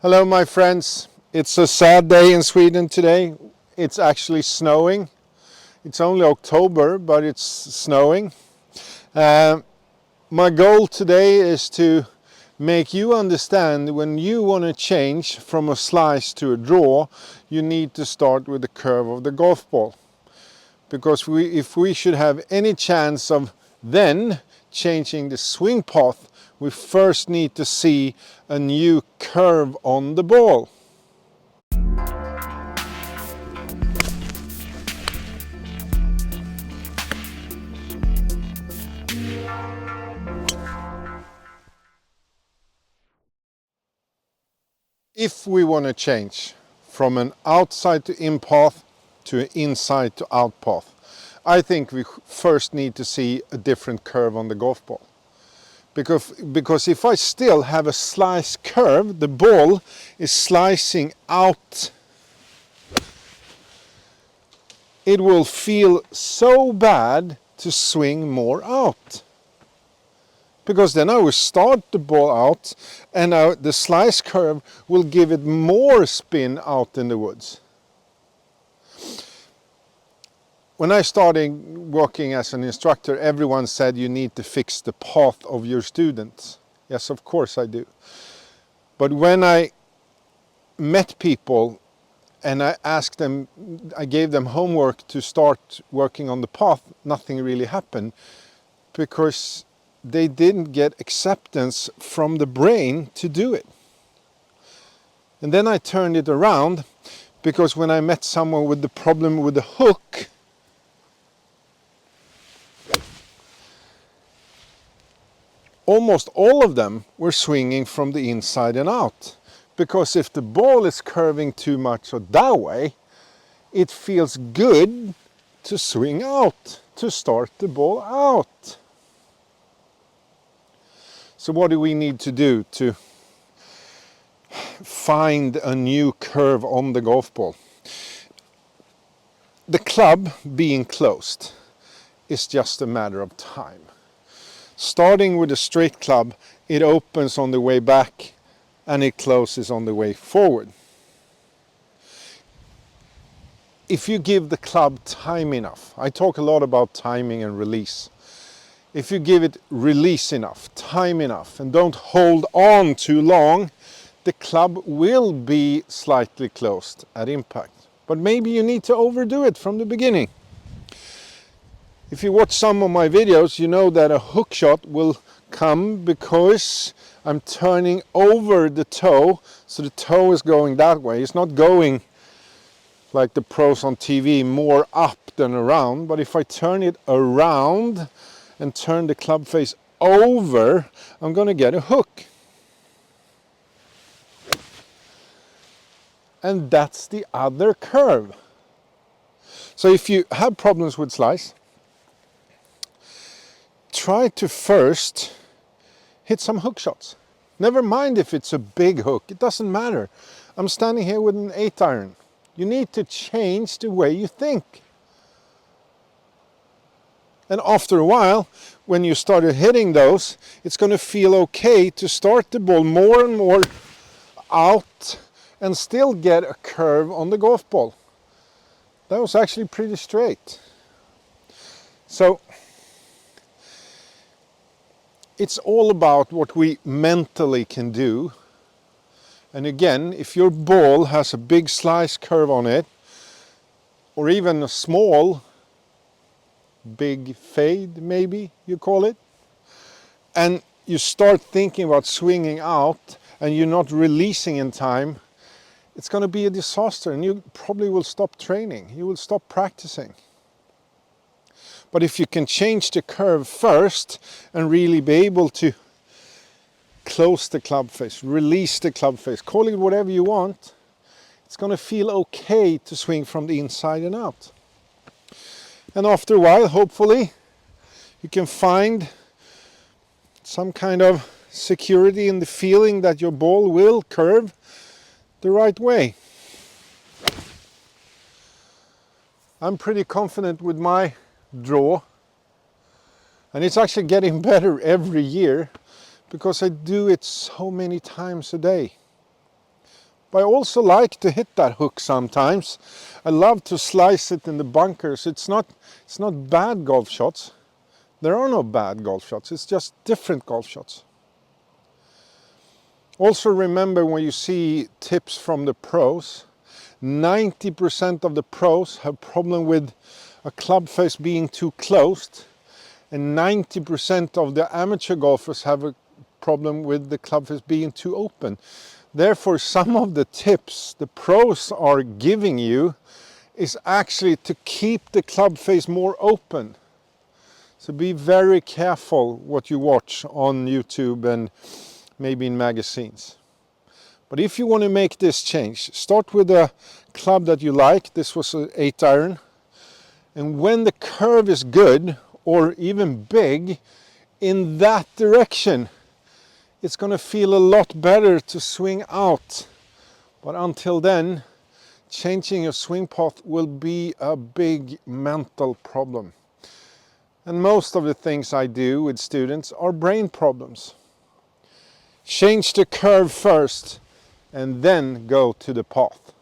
Hello my friends, it's a sad day in Sweden today. It's actually snowing. It's only October, but it's snowing. My goal today is to make you understand when you want to change from a slice to a draw, you need to start with the curve of the golf ball. Because if we should have any chance of then changing the swing path, we first need to see a new curve on the ball. If we want to change from an outside to in path to an inside to out path, I think we first need to see a different curve on the golf ball. Because if I still have a slice curve, the ball is slicing out. It will feel so bad to swing more out. Because then I will start the ball out and the slice curve will give it more spin out in the woods. When I started working as an instructor, everyone said you need to fix the path of your students. Yes, of course I do. But when I met people and I asked them, I gave them homework to start working on the path, nothing really happened because they didn't get acceptance from the brain to do it. And then I turned it around because when I met someone with the problem with the hook, almost all of them were swinging from the inside and out. Because if the ball is curving too much or that way, it feels good to swing out, to start the ball out. So what do we need to do to find a new curve on the golf ball? The club being closed is just a matter of time. Starting with a straight club, it opens on the way back and it closes on the way forward. If you give the club time enough, I talk a lot about timing and release. If you give it release enough, time enough, and don't hold on too long, the club will be slightly closed at impact. But maybe you need to overdo it from the beginning. If you watch some of my videos, you know that a hook shot will come because I'm turning over the toe, so the toe is going that way. It's not going like the pros on TV, more up than around, but if I turn it around and turn the club face over, I'm going to get a hook. And that's the other curve. So if you have problems with slice, try to first hit some hook shots. Never mind if it's a big hook, it doesn't matter. I'm standing here with an 8-iron. You need to change the way you think. And after a while, when you started hitting those, it's going to feel okay to start the ball more and more out and still get a curve on the golf ball. That was actually pretty straight. So it's all about what we mentally can do. And again, if your ball has a big slice curve on it, or even a small big fade, maybe you call it, and you start thinking about swinging out and you're not releasing in time, it's going to be a disaster and you probably will stop training, you will stop practicing. But if you can change the curve first and really be able to close the club face, release the club face, call it whatever you want, it's going to feel okay to swing from the inside and out. And after a while, hopefully, you can find some kind of security in the feeling that your ball will curve the right way. I'm pretty confident with my draw, and it's actually getting better every year because I do it so many times a day. But I also like to hit that hook sometimes. I love to slice it in the bunkers. It's not bad golf shots. There are no bad golf shots. It's just different golf shots. Also remember, when you see tips from the pros, 90% of the pros have problem with a club face being too closed, and 90% of the amateur golfers have a problem with the club face being too open. Therefore, some of the tips the pros are giving you is actually to keep the club face more open. So be very careful what you watch on YouTube and maybe in magazines. But if you want to make this change, start with a club that you like. This was an 8-iron. And when the curve is good, or even big, in that direction, it's going to feel a lot better to swing out. But until then, changing your swing path will be a big mental problem. And most of the things I do with students are brain problems. Change the curve first and then go to the path.